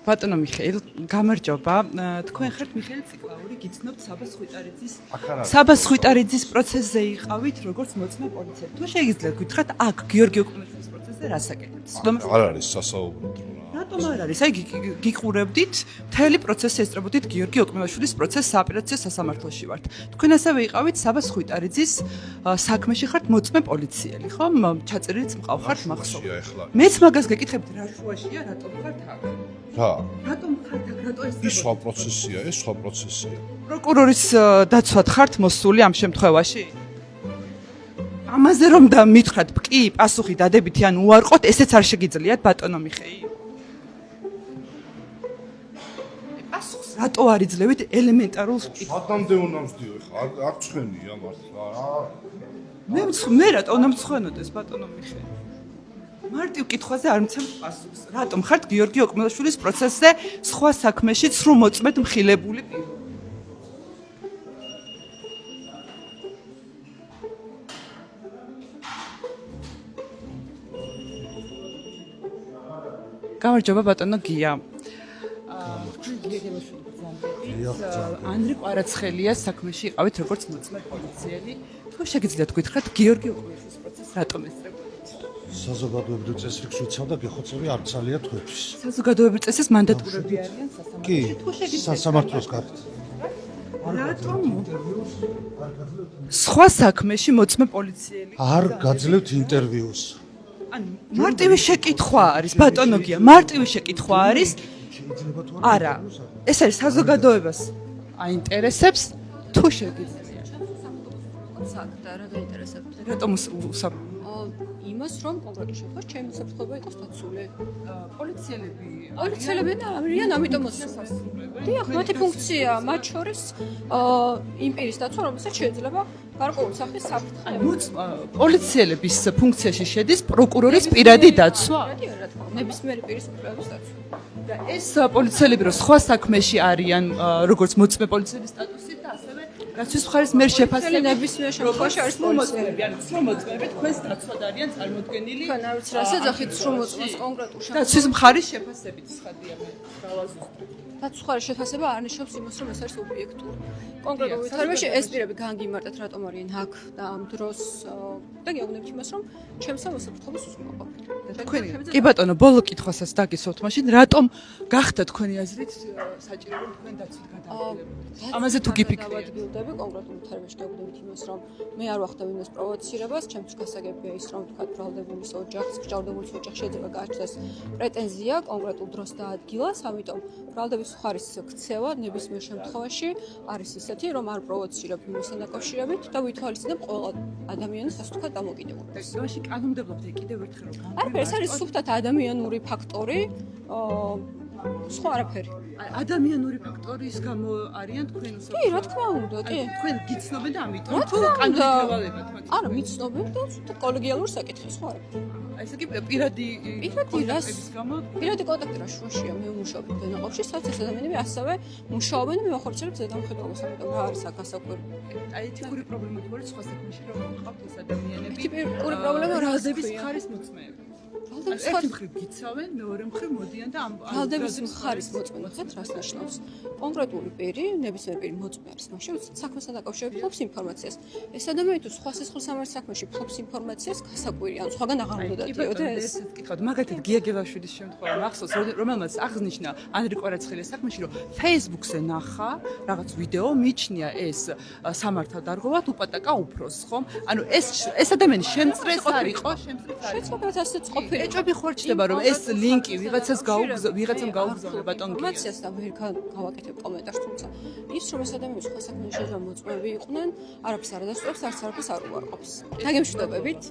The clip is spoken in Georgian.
ბატონო მიხეილ, გამარჯობა. თქვენ ხართ მიხეილ ციკლაური, გიცნობთ საბას ხვიტარიძის პროცესზე იყავით, როგორც მოწმე პოლიციელი. თუ შეგიძლიათ გითხრათ, აქ გიორგი ოკმეცის პროცესზე რას აკეთებთ? არ არის სასაუბრო. რატომ არ არის? აი გიყურებდით, მთელი პროცესი ესწრებოდით გიორგი ოკმევაშვილის პროცესს საოპერაციო სასამართლოში ვართ. თქვენ ასევე იყავით საბას ხვიტარიძის საქმეში ხართ მოწმე პოლიციელი, ხო? ჩაწერილიც მყავხართ მახსოვს. მეც მაგას გეკითხებთ, რა შუაშია, რატომ ხართ აქ? რა? რატომ ხართ აქ? რატო ეს? ის სხვა პროცესია, ეს სხვა პროცესია. პროკურორის დაცვად ხართ მოსული ამ შემთხვევაში? ამაზე რომ მითხრათ, კი, პასუხი დადებითი ან უარყოთ, ესეც არ შეგიძლიათ, ბატონო მიხეილ. პასუხს რატო არ იძლევით ელემენტარულ კითხვას? მათამდე უნდა ვსდიო, ხა არ წვენია მართლა რა. მე რატო უნდა მცხვენოდეს, ბატონო მიხეილ? მარტივ კითხვაზე არ მცემთ პასუხს. რატომ ხართ გიორგი ოკმევაშვილის პროცესზე სხვა საქმეში სრულ მოწმედ მხილებული პირი? გამარჯობა ბატონო გია. ანდრე კვარაცხელიას საქმეში იყავით როგორც მოწმე პოლიციელი. თუ შეგიძლიათ გითხრათ გიორგი ოკმევაშვილის პროცესს რატომ ესწრებოდით? საზოგადოებრივ წესრიგს ვიცავ და გეხოცები არ ცალია თქვენთვის. საზოგადოებრივ წესის მანდატურები არიან კი, სასამართლოში. სასამართლოს გარეთ. რატომ სხვა საქმეში მოწმე პოლიციელი? არ გაძლევთ ინტერვიუს. ანუ მარტივი შეკითხვა არის, ბატონო გია, მარტივი შეკითხვა არის. არა, ეს არის საზოგადოებას აინტერესებს თუ შეგიძლიათ. საქმე რა გაინტერესებთ? რატომ იმას რომ კონკრეტულ შემთხვევაში ჩემი საფრთხეობა იყოს დაცული. პოლიციელები პოლიციელები არიან, ამიტომ დიახ, მათი ფუნქცია მათ შორის იმ პირის დაცვა, რომელსაც შეიძლება გარკვეული სახის საფრთხე. პოლიციელების ფუნქციაში შედის პროკურორის პირადი დაცვა. რა თქმა უნდა, ნებისმიერი პირის უფლებების დაცვა. და ეს პოლიციელები რო სხვა საქმეში არიან, როგორც მოწმე პოლიციელის სტატუსით და ასევე რაცის მხარის მიერ შეფასებული ნებისმიერ შემთხვევაში არის პოლიციელი. ანუ სრულ მოწმეები თქვენს დაცვად არიან წარმოდგენილი. თქვენ არ ვიცი რას ეძახით სრულ მოწმეს კონკრეტულ შემთხვევაში. დაცვის მხარის შეფასებით ცხადია მე გავაზუსტე. დაცვის მხარის შეფასება არ ნიშნავს იმას, რომ ეს არის ობიექტური. კონკრეტულ ვითარებაში ეს პირები განგიმარტეთ რატომ არიან აქ და ამ დროს და გეუბნებთ იმას, რომ ჩემს მოსაფრთხოებას უზრუნველყოფთ. თქვენი კი ბატონო, ბოლო კითხვასაც დაგისვათ მაშინ, რატომ გახდა თქვენი აზრით საჭირო რომ თქვენ დაცვით გადაადგილებოდეთ? ამაზე თუ გიფიქრეთ. გადავადგილდები კონკრეტულ ვითარებაში გეუბნებით იმას, რომ მე არ ვახდებ იმას პროვოცირებას, ჩემთვის გასაგებია ის, რომ თქვა ბრალდებულის ოჯახს, ბრალდებულის ოჯახს შეიძლება გააჩნდეს პრეტენზია კონკრეტულ დროს დაადგილას, ამიტომ ბრალდების მხარის ქცევა ნებისმიერ შემთხვევაში არის ისეთი, რომ არ პროვოცირებ იმასთან დაკავშირებით და ვითვალისწინებ ყველა ადამიანის სასტიკად დამოკიდებულებას. მაშინ კანონმდებლობთ კიდევ ერთხელ რომ არაფერი, ეს არის სუფთად ადამიანური ფაქტორი, სხვა არაფერი. ადამიანური ფაქტორის გამო არიან თქვენ კი, რა თქმა უნდა, კი. თქვენ გიცნობენ და ამიტომ რა თუ თქმა უნდა. კანონით ევალებათ მათ. არა, მიცნობენ და სუფთად კოლეგიალურ საკითხი, სხვა არაფერი. აი ესე კი პირადი რას გამო პირადი კონტაქტი რა შუაშია, მე ვმუშაობ დანაყოფში, სადაც ეს ადამიანები ასევე მუშაობენ და მე ვახორციელებ ზედამხედველობას, ამიტომ რა არის აქ გასაკვირი. აი ეთიკური პრობლემა თუ არის სხვა საქმეში რომ ყავთ ეს ადამიანები. ეთიკური პრობლემა რა ბრალდების მხარის მოწმეები. ერთი მხრივ გიცავენ, მეორე მხრივ მოდიან და ამ ბრალდების მხარის მოწმენად რას ნიშნავს? კონკრეტული პირი, ნებისმიერ პირი მოწმე არის მაშინ, როცა საქმესთან დაკავშირებით ფლობს ინფორმაციას. ეს ადამიანი თუ სხვა სისხლისამართლის საქმეში ფლობს ინფორმაციას, გასაკვირი, ან სხვაგან აღარ უნდა დადიოდეს. ეს კითხავთ, მაგათად გია გელაშვილის შემთხვევა მახსოვს, რომელმაც აღნიშნა ანდრე კვარაცხელიას საქმეში, რომ Facebook-ზე ნახა რაღაც ვიდეო, მიჩნია ეს სამართალდარღვევად უპატაკა უფროს, ხომ? ანუ ეს ადამიანი შემწრეს არ იყო, შემწრეს არ იყო. შეცვალეთ ასეც ყოფილი. ეჭვები ხორჩდება, რომ ეს ლინკი ვიღაცამ გაუგზავნა ბატონ გია. ინფორმაციას და ვერ გავაკეთებ კომენტარს, თუმცა ის რომ ეს ადამიანები სხვა საქმეში შეიძლება მოწმეები იყვნენ, არაფერს არ ადასტურებს, არც არაფერს არ უარყოფს. დაგემშვიდობებით.